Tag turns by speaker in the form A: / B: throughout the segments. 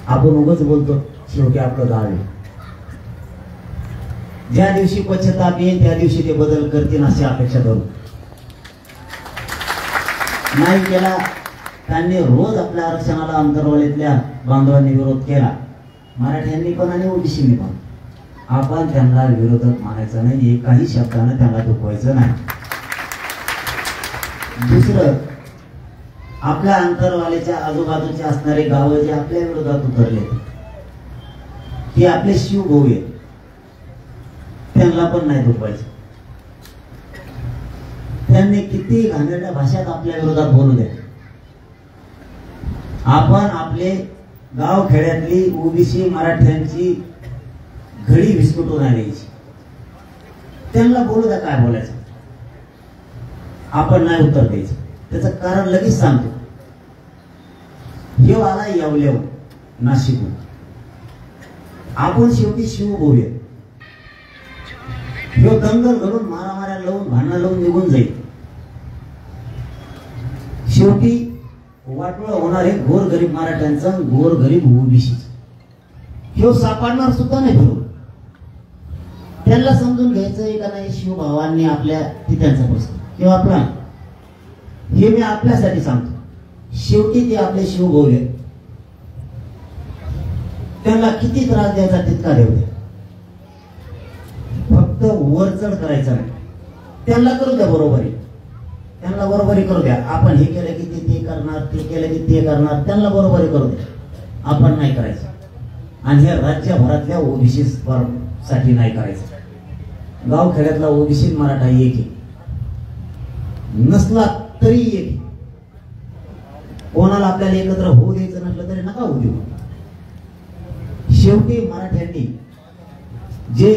A: आपण उगाच बोलतो शेवटी आपलं गाव आहे. ज्या दिवशी पश्चाताप येईल त्या दिवशी ते बदल करतील अशी अपेक्षा करू. नाही केला त्यांनी रोज आपल्या आरक्षणाला अंतरवालीतल्या बांधवांनी विरोध केला, मराठ्यांनी पण आणि ओबीसींनी पण. आपण त्यांना विरोधक मानायचं नाही, एकाही शब्दानं त्यांना दुखवायचं नाही. दुसरं, आपल्या अंतरवालीच्या आजूबाजूचे असणारे गावं जे आपल्या विरोधात उतरले ते आपले शिवभाऊ आहेत, त्यांना पण नाही दुखवायचं. त्यांनी किती घाणेरड्या भाषेत आपल्या विरोधात बोलू द्या, आपण आपले गाव खेड्यातली ओबीसी मराठ्यांची घडी विस्कटून आणायची. त्यांना बोलू द्या काय बोलायचं, आपण नाही उत्तर द्यायचं. त्याचं कारण लगेच सांगतो. हे आला येवल्यावर नाशिकहून, आपण शेवटी शिव बोलूया. ह्यो दंगल घडून मारामाऱ्या लावून भांडणं लावून निघून जाईल. शेवटी वाटोळं होणार आहे गोरगरीब मराठ्यांचा, गोरगरीब ओबीसी. ह्यो सापडणार सुद्धा नाही बरोबर. त्यांना समजून घ्यायचं का नाही, शिवभावांनी आपल्या ती त्यांचा प्रश्न किंवा आपला, हे मी आपल्यासाठी सांगतो. शेवटी ते आपले शिवभाऊ आहेत, त्यांना किती त्रास द्यायचा तितका देऊ द्या, फक्त वरचढ करायचं नाही. त्यांना करू द्या बरोबरी, त्यांना बरोबरी करू द्या. आपण हे केलं की ते करणार, ते केलं की ते करणार, त्यांना बरोबरी करू द्या, आपण नाही करायचं. आणि हे राज्यभरातल्या ओबीसी साठी नाही करायचं. गाव खेड्यातला ओबीसी मराठा एक आहे, नसला तरी एक. कोणाला आपल्याला एकत्र होऊ द्यायचं नसलं तरी नका होऊ देऊ. शेवटी मराठ्यांनी जे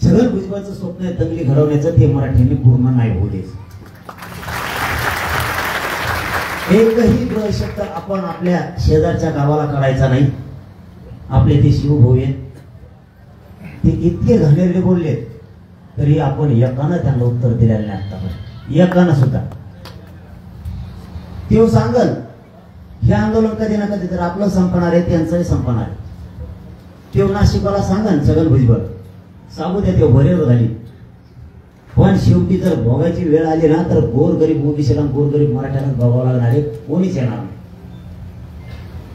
A: छगन भुजबळचं स्वप्न आहे दंगली घडवण्याचं, ते मराठ्यांनी पूर्ण नाही होऊ द्यायचं. एकही ग्रह शब्द आपण आपल्या शेजारच्या गावाला काढायचा नाही. आपले ते शिवभाऊ आहेत, ते इतके घाणेरडे बोलले तरी आपण एकानं त्यांना उत्तर दिलेलं नाही आतापर्यंत, एकानं सुद्धा. ते सांगल हे आंदोलन कधी ना कधी तर आपलं संपणार आहे, त्यांचंही संपणार आहे. ते नाशिकला सांगन छगन भुजबळ, सांगू द्या, ते बरेच झाली. पण शेवटी जर भोगायची वेळ आली ना तर गोरगरीब ओबीसीला, गोरगरीब मराठ्यांना भोगावं लागणार आहे, कोणीच येणार नाही.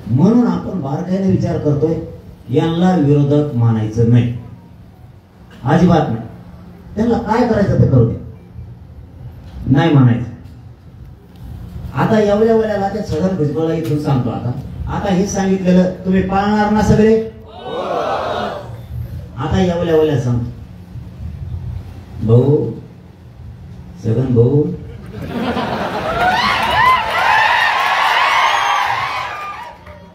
A: म्हणून आपण बारकाईने विचार करतोय, यांना विरोधक मानायचं नाही, अजिबात नाही. त्यांना काय करायचं ते करू दे, नाही मानायचं. आता एवढ्या वेळेला ते छगन भुजबळला इथून सांगतो. आता हे सांगितलेलं तुम्ही पाळणार ना सगळे? आता एवढ्या वेळेला सांगतो, भाऊ छगन भाऊ,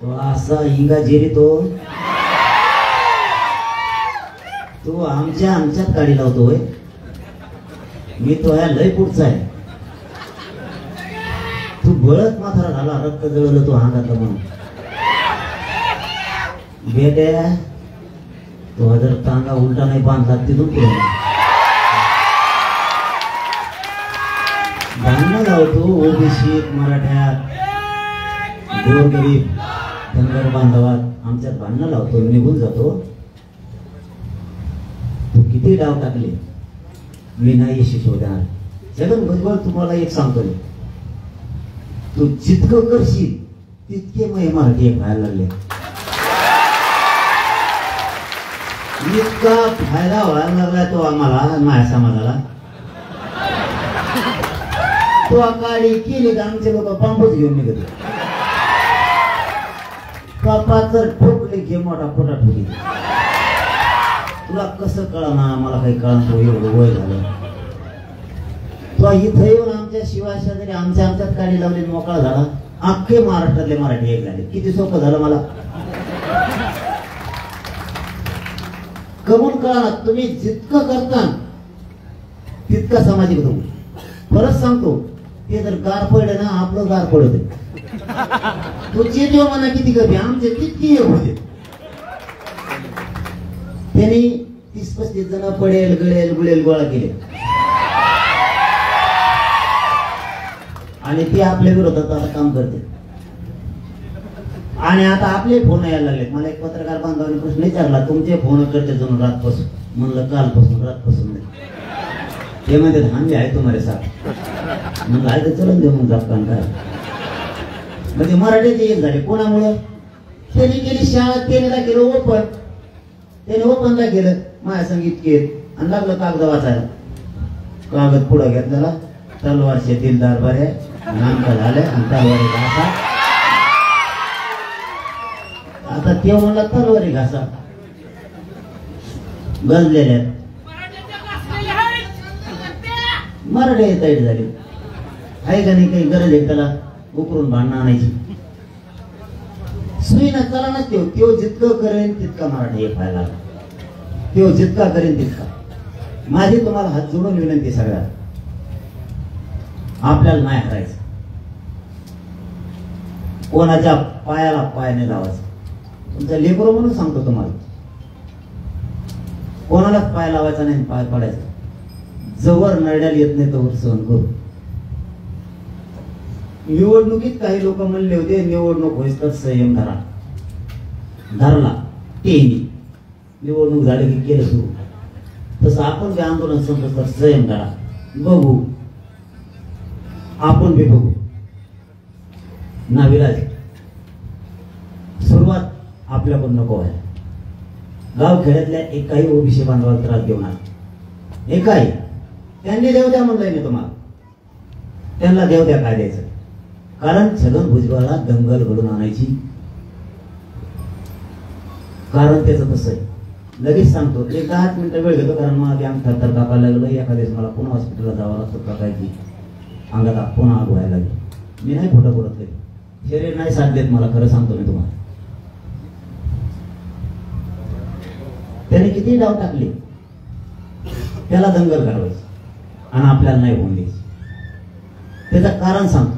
A: तो असा हिंगा जिरी तो आमच्यात काढी लावतोय. मी तो ह्या लय पुढचा आहे. तू बळत माथारा झाला, रक्त जळलं तो अंगातलं म्हणून. बेट्या तो जर टांगा उलटा नाही बांधला तिथून पुढे भांडणं लावतो. ओबीसी मराठ्यात, गोरगरीब धनगर बांधवात आमच्यात भांडणं लावतो, निघून जातो. तू किती डाव टाकले, मी नाही यशस्वी होणार. छगन भुजबळ तुम्हाला एक सांगतो, तू जितकं करशील तितके मग मराठी एक व्हायला लागले. इतका फायदा व्हायला लागला तो आम्हाला, माझ्या समाजाला. तो आकाडी केली तर आमचे लोक बांबूच घेऊन निघत, पापाचं ठोकले घे मोठा फोटा ठोकी. तुला कसं कळना, मला काही कळना, एवढं वय झालं. तो इथं येऊन आमच्या शिवाय शेजारी आमच्यात काडी लावली, मोकळा झाला. अख्खे महाराष्ट्रातले मराठी एक झाले. किती सोपं झालं मला. कमून कळा, तुम्ही जितकं करता तितका सामाजिक होतो. परत सांगतो, ते जर गार पडले ना आपलं गार पडत. तुझे जो म्हणा किती कमी, आमचे तितकी होते. त्यांनी 30-35 जण पडेल, गळेल, गुळेल गोळा केले आणि ते आपल्या विरोधात आता काम करते. आणि आता आपले फोन यायला लागले. मला एक पत्रकार बांधवाने प्रश्न विचारला, तुमचे फोन करते जणू रातपासून. म्हणलं कालपासून, रातपासून नाही. ते म्हणते आम्ही आहे तुम्हाला साथ. म्हणलं आहे तर चलन देऊ मग जापकान काय. म्हणजे मराठीचे एक झाले कोणामुळं. त्यांनी केली शाळा, त्याने केलं ओपन. त्याने ओपनला केलं माझ्या संगीत केलं आणि लागलं कागद वाचायला. कागद पुढं घेतलेला, तलवार शेतील दरबारे नामका झाले आणि तलवारी घासा. आता ते म्हणला तलवारी घासा गंजलेल्या मराठी तैड झाली. आहे का नाही काही गरज आहे त्याला उकरून भांडणं आणायची. सुईना चला ना. त्यो जितकं करेन तितका मराठी व्हायला. त्यो जितका करेन तितका. माझी तुम्हाला हात जोडून विनंती सगळ्यात, आपल्याला नाही हरायचं. कोणाच्या पायाला पायाने लावायचं. तुमचा लेकरो म्हणून सांगतो तुम्हाला, कोणालाच पाय लावायचा नाही, पाय पडायचा. जवळ नरड्याला येत नाही तोवर सहन करू. निवडणुकीत काही लोक म्हणले होते निवडणूक होईस तर संयम धरा. धरला तेही. निवडणूक झाली की केलं सुरू. तसं आपण जे आंदोलन संपलं तर संयम धरा. बघू, आपण बी बघू. नाविलाज सुरुवात आपल्याकडून नको व्हायला. गाव खेड्यातल्या एकाही ओबीसी बांधवाला त्रास देऊ नका. एकाही. त्यांनी देऊ द्या म्हणलंय मी तुम्हाला. त्यांना देऊ द्या काय द्यायचं. कारण छगन भुजबळला दंगल घडून आणायची. कारण त्याचं तसं आहे. लगेच सांगतो, एक 10 मिनिटं वेळ घेतो. कारण मला अंग थरथर कापायला लागलं. एखाद्या दिवस मला पुन्हा हॉस्पिटलला जावं लागतं. का काय की अंगात पुन्हा आग व्हायला लागली. मी नाही खोटं बोलत काही. शरीर नाही साथ देत मला, खरं सांगतो मी तुम्हाला. त्याने किती डाव टाकले, त्याला दंगल घडवायची आणि आपल्याला नाही होऊन द्यायची. त्याचं कारण सांगतो.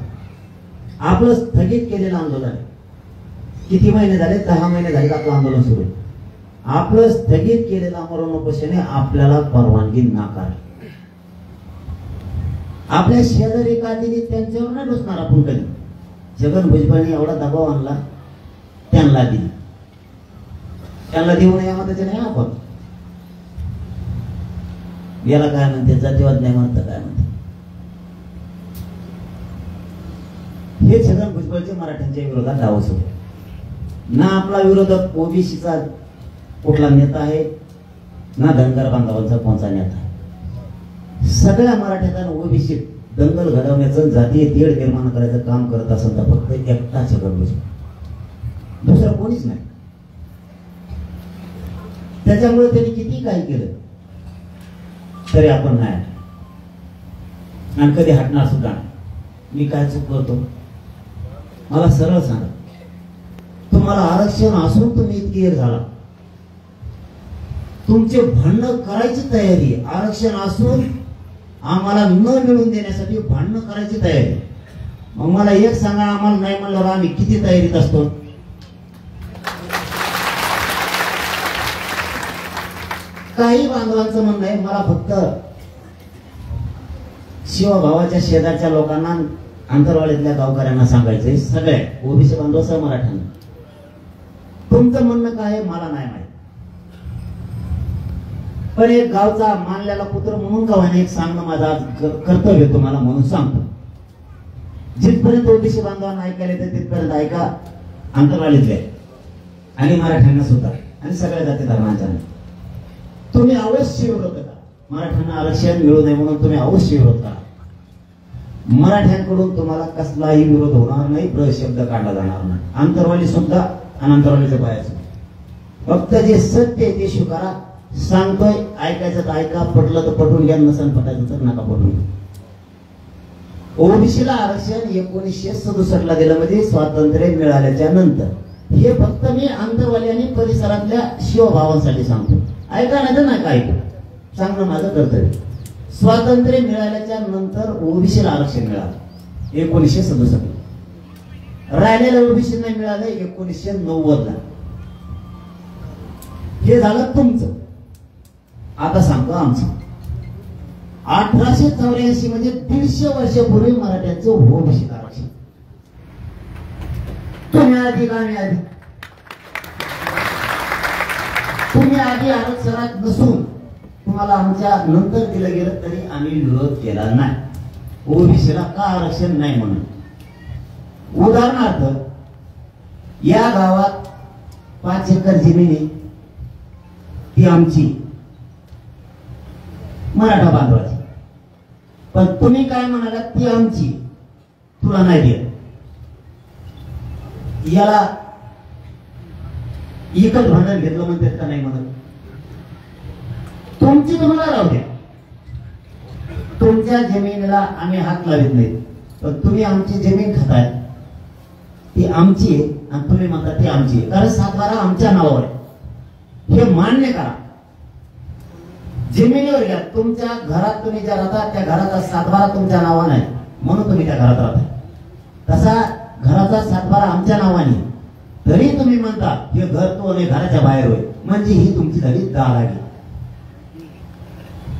A: आपलं स्थगित केलेलं आंदोलन आहे. किती महिने झाले? 10 महिने झाले आपलं आंदोलन सुरू आहे. आपलं स्थगित केलेलं मरण उपोषण आपल्याला परवानगी नाकार. आपल्या शेजारी का दिली त्यांच्यावर नाही डोसणार आपण कधी. छगन भुजबळने एवढा दबाव आणला, त्यांना दिली. त्यांना देऊ नये म्हणते नाही आपण. याला काय म्हणते? जातीवाद नाही म्हणतं काय म्हणते. हे छगन भुजबळचे मराठ्यांच्या विरोधात डावस होते. ना आपला विरोधक ओबीसीचा कुठला नेता आहे, ना धनगर बांधवांचा कोणता नेता आहे. सगळ्या मराठ्यांना ओबीसी दंगल घडवण्याचं, जातीय तेढ निर्माण करायचं काम करत असेल तर फक्त एकटा छगन भुजबळ, दुसरं कोणीच नाही. त्याच्यामुळे त्यांनी किती काय केलं तरी आपण नाही आणि कधी हटणार सुद्धा नाही. मी काय चूक करतो मला सरळ सांगा. तुम्हाला आरक्षण असून तुम्ही इतकी एक झाला, तुमचे भांडण करायची तयारी आहे. आरक्षण असून आम्हाला न मिळून देण्यासाठी भांडण करायची तयारी. मग मला एक सांगा, आम्हाला नाही म्हणल्यावर आम्ही किती तयारीत असतो. काही बांधवांचं म्हणणं आहे मला फक्त शिवभावाच्या शेजारच्या लोकांना, आंतरवाडीतल्या गावकऱ्यांना सांगायचंय, सगळे ओबीसी बांधव सह मराठ्यांना, तुमचं म्हणणं काय आहे मला नाही माहित. पण एक गावचा मानलेला पुत्र म्हणून का एक सांगणं माझं आज कर्तव्य तुम्हाला म्हणून सांगतो. जिथपर्यंत ओबीसी बांधवांना ऐकायला येते तिथपर्यंत ऐका. आंतरवाडीतले आणि मराठ्यांना सुद्धा आणि सगळ्या जाती धर्मांच्या तुम्ही अवश्य विरोध करा. मराठ्यांना आरक्षण मिळू नये म्हणून तुम्ही अवश्य विरोध करा. मराठ्यांकडून तुम्हाला कसलाही विरोध होणार नाही, प्रशब्द काढला जाणार नाही. आंतरवाली सुद्धा आणि आंतरवालीच्या बाहेर फक्त जे सत्य आहे ते स्वीकारा. सांगतोय ऐकायचं तर ऐका, पटलं तर पटवून घ्या, नसन पटायचं तर नका पटवून घ्या. ओबीसीला आरक्षण 1967 ला दिलं म्हणजे स्वातंत्र्य मिळाल्याच्या नंतर. हे फक्त मी आंतरवाली आणि परिसरातल्या शिवभावांसाठी सांगतो. ऐका नाही तर नका ऐकू, सांगणं माझं कर्तव्य. स्वातंत्र्य मिळाल्याच्या नंतर ओबीसीला आरक्षण मिळालं 1967 ला. राहिलेल्या ओबीसी नाही मिळालं 1990 ला. हे झालं तुमचं. आता सांगतो आमचं. 1884 मध्ये 150 वर्षापूर्वी मराठ्यांचं ओबीसी आरक्षण. तुम्ही आधी का मी आधी? तुम्ही आधी आरक्षणात नसून तुम्हाला आमच्या नंतर दिलं गेलं तरी आम्ही विरोध केला नाही. ओबीसीला का आरक्षण नाही म्हणून. उदाहरणार्थ या गावात 5 एकर जमीन ती आमची मराठा बांधवाची, पण तुम्ही काय म्हणाला ती आमची, तुला नाही देत. याला एकच भांडण घेतलं म्हणतात का नाही म्हणत. तुमची तुम्हाला राहू द्या, तुमच्या जमिनीला आम्ही हात लावित नाही, पण तुम्ही आमची जमीन खाताय ती आमची आहे आणि तुम्ही म्हणता ती आमची आहे. कारण 7/12 आमच्या नावावर आहे, हे मान्य करा. जमिनीवर घ्या. तुमच्या घरात तुम्ही ज्या राहता त्या घराचा 7/12 तुमच्या नावाने आहे म्हणून तुम्ही त्या घरात राहता. तसा घराचा 7/12 आमच्या नावाने, तरी तुम्ही म्हणता हे घर तो आणि घराच्या बाहेर होय, म्हणजे ही तुमची झाली दादागिरी.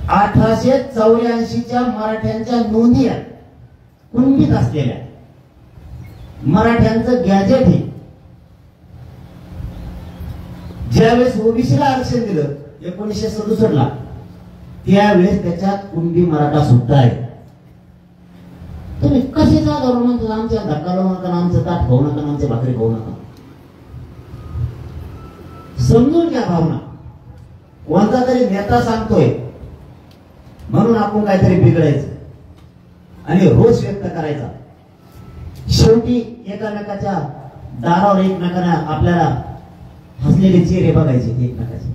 A: 1884च्या मराठ्यांच्या नोंदी कुंडीत असलेल्या मराठ्यांचं गॅजेट हे ज्यावेळेस ओबीसीला आरक्षण दिलं 1967 ला, त्यावेळेस त्याच्यात कुंडी मराठा सुद्धा आहे. तुम्ही कशाचा धरून म्हणता आमच्या धक्का लावू नका, आमचं ताट खाऊ नका, आमच्या भाकरी खाऊ नका. समजून घ्या भावना. कोणता तरी नेता सांगतोय म्हणून आपण काहीतरी बिघडायचं आणि रोष व्यक्त करायचा. शेवटी एकमेकाच्या दारावर एकमेकांना आपल्याला हसलेले चेहरे बघायचे एकमेकाचे.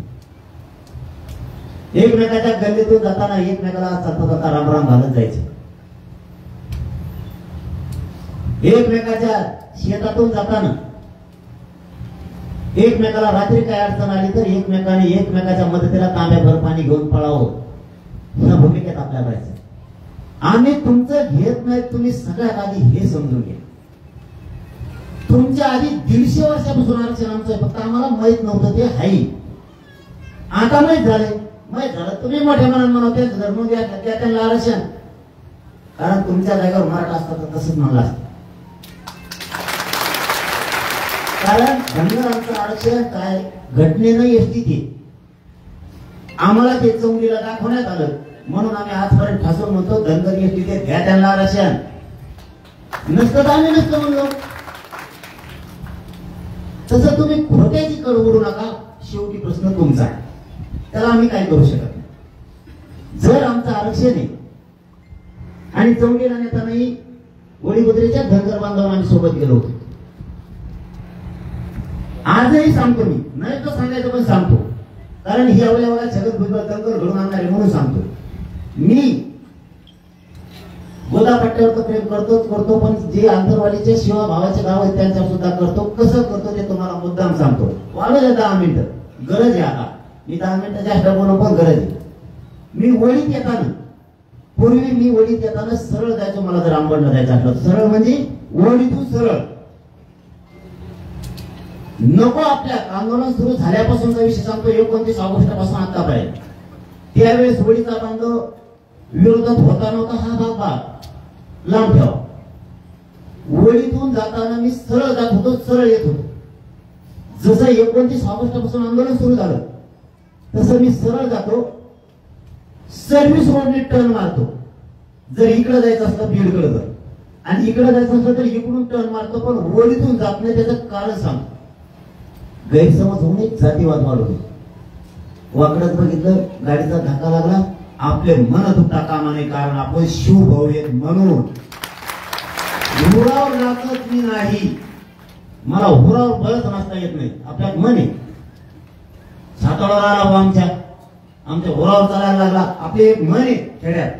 A: एकमेकाच्या गल्लीतून जाताना एकमेकाला चालता चालता रामराम घालत जायचे. एकमेकाच्या शेतातून जाताना एकमेकाला रात्री काय अडचण आली तर एकमेकाने एकमेकाच्या मदतीला तांब्याभर पाणी घेऊन पळावं, ह्या भूमिकेत आपल्याला राहायचं. आम्ही तुमचं घेत नाही, तुम्ही सगळ्यात आधी हे समजून घ्या. तुमच्या आधी 150 वर्षापासून आरक्षण आमचं आहे, फक्त आम्हाला माहित नव्हतं ते हाई. आता माहित झालं. तुम्ही मोठ्या मनात म्हणा त्यांचं धर्म द्या त्यांना आरक्षण, कारण तुमच्या जागेवर मराठा असतात तर तसंच म्हणलं असतं. कारण धनगरांचं आरक्षण काय घटनेनं एसटी ते आम्हाला ते चौंडीला दाखवण्यात आलं म्हणून आम्ही आजपर्यंत ठासून म्हणतो धनगर एसटी ते द्या त्यांना आरक्षण. नसतं आम्ही नसतं म्हणलो. तसं तुम्ही खोट्याची कड उडू नका. शेवटी प्रश्न तुमचा आहे, त्याला आम्ही काय करू शकत नाही. जर आमचं आरक्षण आहे आणि चौंडीला नेतानाही वडीगोद्रेच्या धनगर बांधवांना आम्ही सोबत गेलो होतो. आजही सांगतो मी, नाही तर सांगायचं पण सांगतो, कारण ही अवल्या बघा जगत भुजबळ दंगल घडून आणणारे म्हणून सांगतो. मी गोदापट्ट्यावर तर प्रेम करतो, पण जे आंतरवाडीचे शिवा भावाचे गाव आहेत त्यांच्यावर सुद्धा करतो. कसं करतो ते तुम्हाला मुद्दाम सांगतो. वाढू द्या 10 मिनिटं, गरज आहे आता. मी 10 मिनिटं जास्त बोलून पण गरज आहे. मी वडीत येताना, पूर्वी मी वडीत येताना सरळ जायचो. मला जर आंबडला जायचं असलं सरळ म्हणजे वडीतून सरळ नको. आपल्या आंदोलन सुरू झाल्यापासूनचा विषय सांगतो, 29 ऑगस्टपासून आतापर्यंत. त्यावेळेस वडीचा बांधव विरोधात होता नव्हता हा भाग लांब ठेवा. वडीतून जाताना मी सरळ जात होतो, सरळ येत होतो. जसं 29 ऑगस्टपासून आंदोलन सुरू झालं तसं मी सरळ जातो, सर्व्हिस रोडने टर्न मारतो. जर इकडे जायचं असतं बीडकडे जर आणि इकडे जायचं असलं तर इकडून टर्न मारतो, पण वडीतून जात नाही. त्याचं कारण सांगतो. गैरसमज होऊन एक जातीवाद वाढवले. वाकडत बघितलं, गाडीचा धक्का लागला. आपले मन दुखता कामा नये, कारण आपण शिवभाऊ आहेत म्हणून. हुरावर लागत मी नाही, मला हुरावर बळत नसता येत नाही. आपल्यात मन आहे. साताळावर आला आमच्या हुरावर चालायला लागला. आपले एक मन आहे खेड्यात,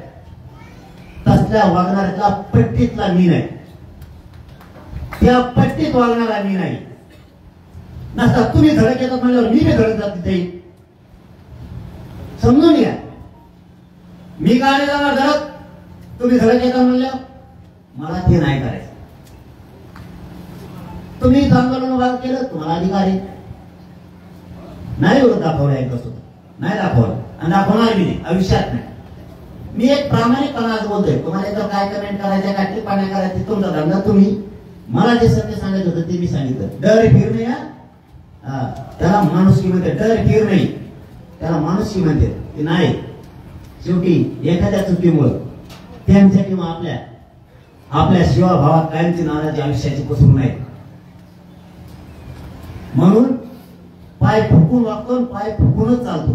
A: तसल्या वागणाऱ्याचा पट्टीतला मी नाही, त्या पट्टीत वागणारा मी नाही. नसता तुम्ही धडक येतात म्हणल्यावर मी धडक जात तिथे. समजून घ्या. मी गाडी जाणार धडक, तुम्ही धडक येतात म्हणल्यावर मला ते नाही करायचं. तुम्ही आंदोलन उभा केलं, तुम्हाला अधिकार आहे. नाही एवढं दाखवलं आहे कसं नाही दाखवलं आणि दाखवणार मी नाही, आयुष्यात नाही. मी एक प्रामाणिकपणा आज बोलतोय. तुम्हाला तर काय कमेंट करायचं, काय टिप्पण्या करायची तुमचा धंदा. तुम्ही मला जे सत्य सांगायचं होतं ते मी सांगितलं. डर फिर नाही, त्याला माणुसकी म्हणते. डर फिर नाही, त्याला माणुसकी म्हणते. की नाही, शेवटी एखाद्या चुकीमुळे त्यांच्या किंवा आपल्या शिवाभावात कायमची नाराजी आयुष्याची पसरू नये. म्हणून पाय फुकून वागतो, पाय फुकूनच चालतो.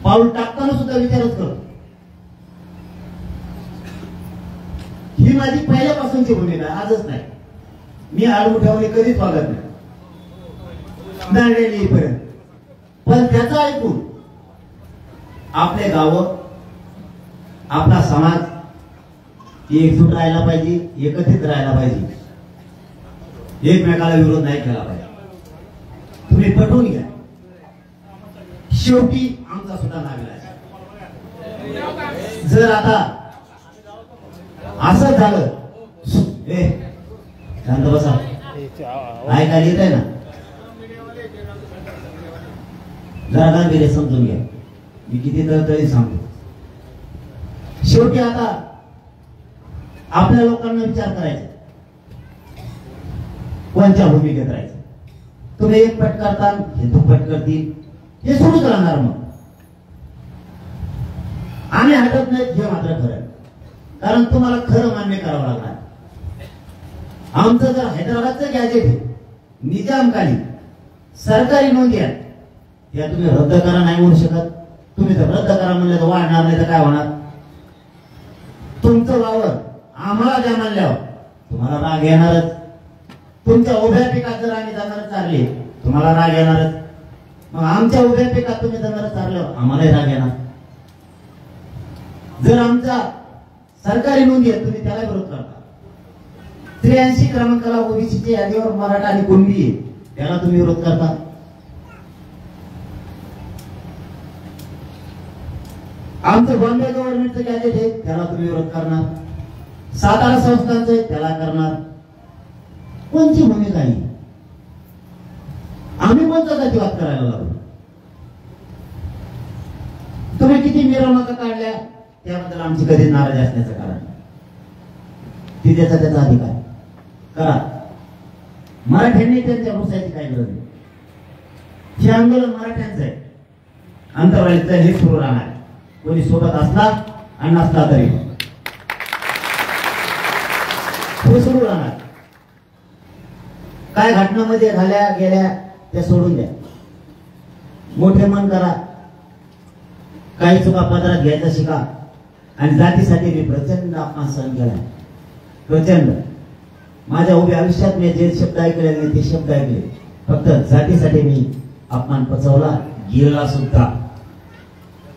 A: पाऊल टाकताना सुद्धा विचारच करतो. ही माझी पहिल्यापासूनची भूमिका, आजच नाही. मी आडमुठ्यावर कधीच वागत नाही दांडेली पर्यंत. पण त्याचा ऐकून आपले गाव, आपला समाज एकजूट राहायला पाहिजे, एकत्रित राहायला पाहिजे, एकमेकाला विरोध नाही केला पाहिजे. तुम्ही पटवून घ्या. शेवटी आमचा सुद्धा नाविलाज. जर आता असं झालं, शांत बसा, ऐकायला येत आहे ना, जरा गांभीर्य समजून घ्या. मी किती तरी सांगतो. शेवटी आता आपल्या लोकांना विचार करायचा, कोणत्या भूमिकेत राहायचं. तुम्ही एक पट करता, हे दुप्पट करतील, हे सुरूच राहणार. मग आम्ही हटत नाहीत, हे मात्र खरं. कारण तुम्हाला खरं मान्य करावं लागणार. आमचं जर हैदराबादचं गॅजेट आहे, निजामकालीन सरकारी नोंदी आहेत, त्या तुम्ही रद्द करा नाही म्हणू शकत. तुम्ही जर रद्द करा म्हणले तर वाढणार नाही तर काय होणार. तुमचं वावर आम्हाला द्या म्हणल्यावर तुम्हाला राग येणारच. तुमच्या उभ्या पिकात जर आम्ही जनावर चारले, तुम्हाला राग येणारच. मग आमच्या उभ्या पिकात तुम्ही जनावर चारल्यावर आम्हालाही राग येणार. जर आमचा सरकारी नोंदी आहे, तुम्ही त्याला विरोध करता. 83 क्रमांकाला ओबीसीच्या यादीवर मराठा आणि कुणबी आहे, त्याला तुम्ही विरोध करता. आमचं बॉम्बे गव्हर्नमेंटचं गॅजेट आहे, त्याला तुम्ही विरोध करणार. सातारा संस्थांचं आहे, त्याला करणार. कोणची भूमिका आहे? आम्ही कोणता जातीवाद करायला लागलो? तुम्ही किती मिरवणुका काढल्या, त्याबद्दल आमची कधी नाराजी असण्याचं कारण. ती त्याचा अधिकार करा. मराठ्यांनी त्यांच्या घुसायची काही गरज नाही. हे आंदोलन मराठ्यांचं आहे, अंतरवालीचं हे सुरू राहणार. कोणी सोबत असला आणि नसला तरी हे सुरू राहणार. काय घटनामध्ये झाल्या गेल्या त्या सोडून द्या. मोठे मन करा, काही चुका पदरात घ्यायचा शिका. आणि जातीसाठी मी प्रचंड अपमान सहन केला, प्रचंड. माझ्या उभ्या आयुष्यात मी जे शब्द ऐकले नाही ते शब्द ऐकले. फक्त जातीसाठी मी अपमान पचवला, गिरला सुद्धा.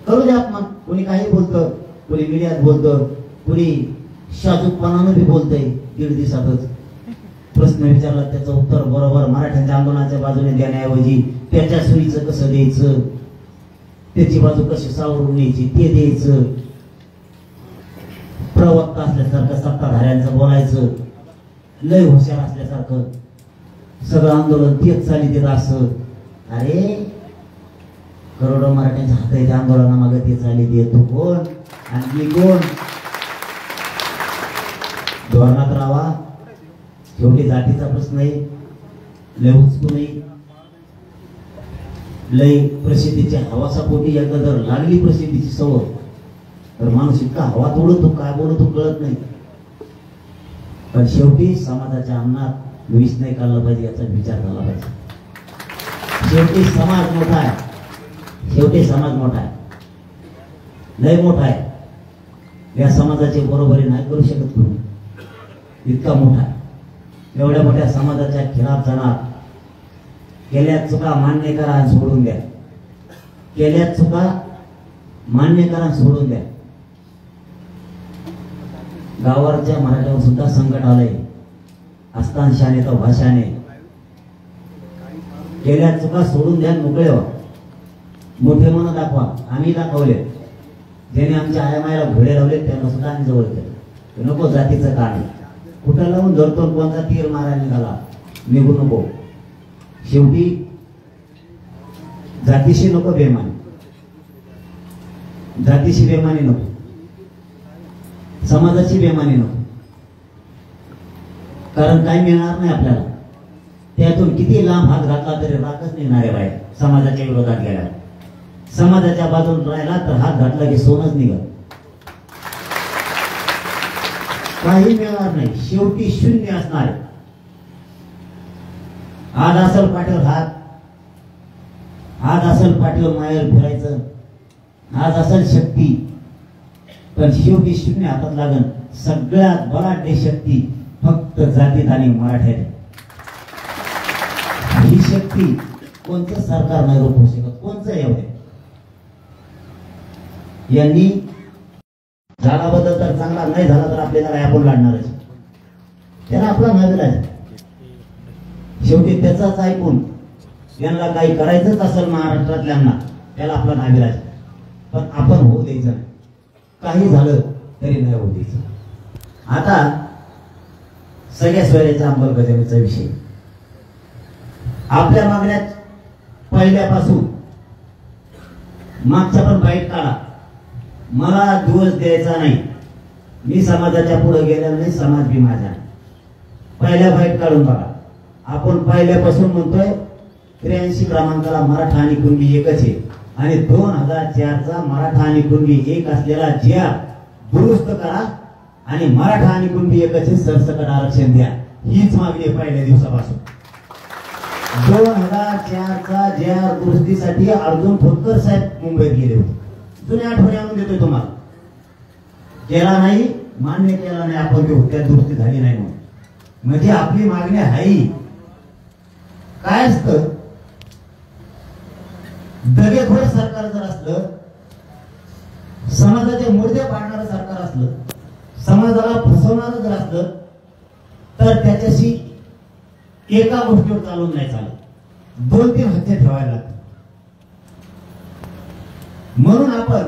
A: करू द्या अपमान. कोणी काही बोलतं, कोणी मीडियात बोलतं, कोणी शाजूकपणानं बी बोलतंय. 1.5 दिवसातच प्रश्न विचारला, त्याचं उत्तर बरोबर मराठ्यांच्या आंदोलनाच्या बाजूने देण्याऐवजी त्याच्या सुईचं कसं द्यायचं, त्याची बाजू कशी सावरून न्यायची ते द्यायचं. प्रवक्ता असल्यासारखं सत्ताधाऱ्यांचं बोलायचं, लय हुशार असल्यासारखं. सगळं आंदोलन तेच चालित असं. अरे करोडो मराठ्यांच्या हाताच्या आंदोलनामागे ते चालित येतो कोण आणि मी कोण? धोरणात राहावा. शेवटी जातीचा प्रश्न आहे. लय हुचकू नाही. लय प्रसिद्धीच्या हवासापोटी एकदा जर लागली प्रसिद्धीची सवय तर माणूस इतका हवा तोडतो, काय बोलतो कळत नाही. पण शेवटी समाजाच्या अन्नात विष नाही काढला पाहिजे याचा विचार झाला पाहिजे. शेवटी समाज मोठा आहे, शेवटी समाज मोठा आहे, लय मोठा आहे. या समाजाची बरोबरी नाही करू शकत तुम्ही, इतका मोठा आहे. एवढ्या मोठ्या समाजाच्या खिलाफ जाणार. केल्या चुका मान्य करा आणि सोडून द्या. केल्या चुका मान्य करा आणि सोडून द्या. गावावरच्या मराठ्यावर सुद्धा संकट आलंय. असतान शाने तर भाषाने. केल्या चुका सोडून द्या, मोकळे व्हा. मोठे मन दाखवा. आम्ही दाखवले. ज्याने आमच्या आयामायला घोडे लावले त्यांना सुद्धा आम्ही जवळ केलं. नको जातीचं काढ. कुठं लावून धरतो, कोणता तीर मारायला निघाला, निघू नको. शेवटी जातीशी नको बेमानी. जातीशी बेमानी नको, समाजाची बेमानी नको. कारण काही मिळणार नाही आपल्याला. त्यातून किती लांब हात घातला तरी राखच निघणारे बाहेर. समाजाच्या विरोधात गेला, समाजाच्या बाजून राहिला तर हात घातला की सोनच निघत. काही मिळणार नाही, शेवटी शून्य असणार. आज असल पाठीवर हात, आज असल पाठीवर मायावर फिरायचं, आज असल शक्ती, पण शेवटी शून्य हातात लागन. सगळ्यात बलाढ्य शक्ती फक्त जातीत आणि मराठ्यात. ही शक्ती कोणतं सरकार नाही रोखू शकत, कोणचं एवढे. यांनी झाला बदल तर चांगला, नाही झाला तर आपल्याला काय आपण लढणारच. त्याला आपला नाविलाज. शेवटी त्याचाच ऐकून यांना काही करायचंच असेल महाराष्ट्रातल्यांना, त्याला आपला नाविलाज. पण आपण होऊ द्यायचं नाही, काही झालं तरी नाही होऊ द्यायचं. आता सगळ्या सोयऱ्याच्या अंमलबजावणीचा विषय. आपल्या मागण्यात पहिल्यापासून मागच्या पण बाईट काढा. मला दिवस द्यायचा नाही, मी समाजाच्या पुढे गेलेलो नाही, समाज बी माझा. पहिल्या बाईट काढून बघा. आपण पहिल्यापासून म्हणतोय 83 क्रमांकाला मराठा आणि कुणबी एकच आहे, आणि 2004चा मराठा आणि कुणबी एक असलेला जिया दुरुस्त करा आणि मराठा आणि कुणबी एकच सरसकट आरक्षण द्या. हीच मागणी आहे पहिल्या दिवसापासून. 2004चा जिया दुरुस्तीसाठी अर्जुन खोतकर साहेब मुंबईत गेले होते. जुन्या आठवणी आणून देतोय तुम्हाला. केला नाही, मान्य केला नाही आपण, त्या दुरुस्ती झाली नाही म्हणून. म्हणजे आपली मागणी आहे. काय असतं, दगेखोर सरकार जर असलं, समाजाचे मुर्दे पाडणारं सरकार असलं, समाजाला फसवणारं जर असलं, तर त्याच्याशी एका गोष्टीवर चालून नाही चालत, 2-3 हत्या ठेवायला लागतात. म्हणून आपण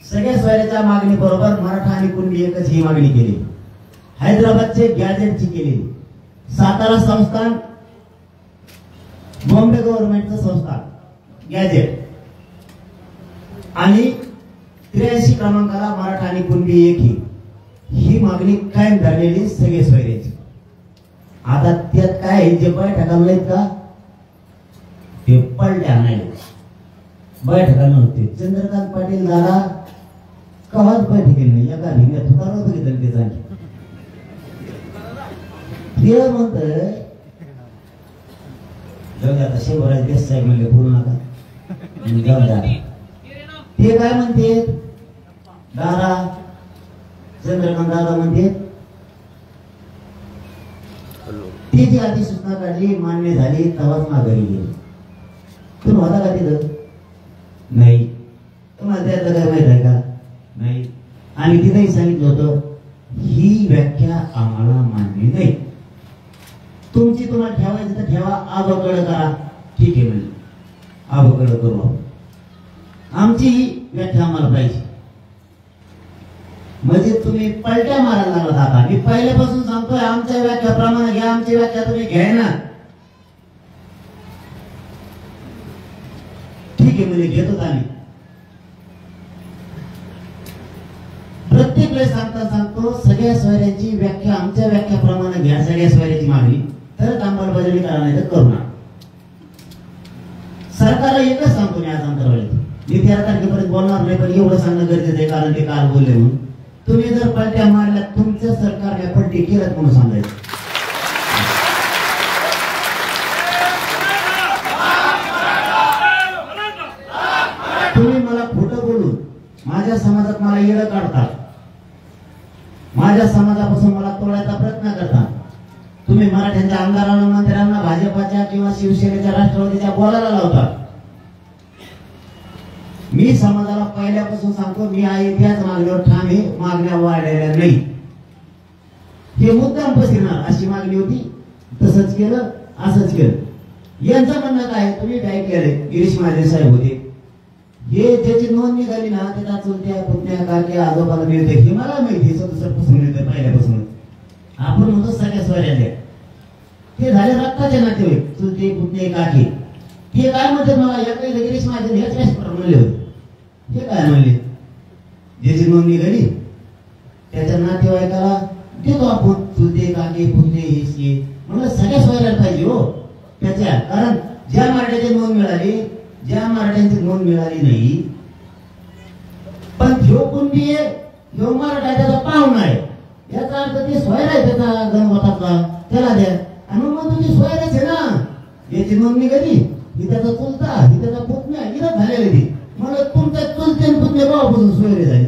A: सगळ्या सोयऱ्याच्या मागणी बरोबर मराठा आणि कुणबी एकच ही मागणी केली. हैदराबादचे गॅजेटची केली, सातारा संस्थान, बॉम्बे गव्हर्नमेंटचं संस्थान गॅजेट, आणि 83 क्रमांकाला मराठा आणि कुणबी एक ही मागणी कायम धरलेली सगळे सोयऱ्याची. आता त्यात काय, जे बैठका नाहीत का ते पलट्या नाही, बैठका नव्हते. चंद्रकांत पाटील दादा कवाच बैठकील नाही, एका भिंग्यात तुकाराव बघितलं ते जाणे. ते म्हणतंय जाऊ द्या, आता शेवराज देश साहेब म्हणले बोलू नका, जाऊ द्या. ते काय म्हणते दादा, चंद्रकांत दादा म्हणते ती जी अधिसूचना काढली, मान्य झाली, तवाच माघारी गेली. तुम्ही होता का तिथं? नाही. तुम्हाला त्यातलं काय माहित आहे का? नाही. आणि तिथेही सांगितलं होतं ही व्याख्या आम्हाला मान्य नाही, तुमची तुम्हाला ठेवायची तर ठेवा, आबकडं करा. ठीक आहे म्हणजे आबकडं करू, आमची ही व्याख्या आम्हाला पाहिजे. म्हणजे तुम्ही पलट्या मारायला लागला. आता मी पहिल्यापासून सांगतोय आमच्या व्याख्याप्रमाणे घ्या, आमची व्याख्या तुम्ही घ्या ना. ठीक आहे म्हणजे घेतो आम्ही. प्रत्येक वेळेस सांगतो सगळ्या सोयऱ्यांची व्याख्या आमच्या व्याख्याप्रमाणे घ्या, सगळ्या सोयऱ्याची मागणी, तर अंमलबजावणी करा, नाही तर करू नका. सरकारला एकच सांगतो मी आज अंतरावळीत, मी 13 तारखेपर्यंत बोलणार नाही, पण एवढं सांगणं गरजेचं आहे कारण ते काल बोलले म्हणून. तुम्ही जर पलट्या मारल्या, तुमचं सरकारने पलटी केलं म्हणून सांगायचं. तुम्ही मला खोटं बोलून माझ्या समाजात मला येडं काढता, माझ्या समाजापासून मला तोडायचा प्रयत्न करता. तुम्ही मराठ्यांच्या आमदारांना, मंत्र्यांना भाजपाच्या किंवा शिवसेनेच्या, राष्ट्रवादीच्या बोलायला लावता. मी समाजाला पहिल्यापासून सांगतो, मी आहे त्याच मागणीवर ठाम आहे, मागण्या वाढलेल्या नाही. हे मुद्दाम पसरणार अशी मागणी होती, तसंच केलं, असंच केलं. यांचं म्हणणं काय, तुम्ही काय केलंय, गिरीश महाजन साहेब होते, हे ज्याची नोंद निघाली ना त्याला चुलत्या पुतण्या काक्या आजोबाला मिळते, हे मला माहिती, सदुसरपासून मिळते पहिल्यापासून. आपण म्हणतो सगळ्या सोयऱ्या ते झाले रक्ताचे नातेवाईक, चुलते पुतणे काकी. हे काय म्हणते मला, या काही गिरीश महाजन हेच म्हणले होते. हे काय म्हणले, ज्याची नोंद निघाली त्याच्या नातेवाईकाला देतो आपण, चुलते काकी पुतणे ओबीसीची म्हणलं सगळ्या सोयऱ्याला पाहिजे हो त्याच्या, कारण ज्या मराठ्याची नोंद मिळाली, ज्या मराठ्यांची नोंद मिळाली नाही, पण ह्यो कुणबी आहे, ह्यो मराठा त्याचा पाहुणा आहे, याचा अर्थ ते सोयरा आहे त्याचा गणपताचा, त्याला द्या. आणि मग तुमची सोयराच आहे ना, याची नोंदणी कधी, ही त्याचा चुलता, ही त्याचा पुतण्या, हिला झालेली ती. म्हणून तुमच्या चुलते पुतणे भावापासून सोयरे झाले,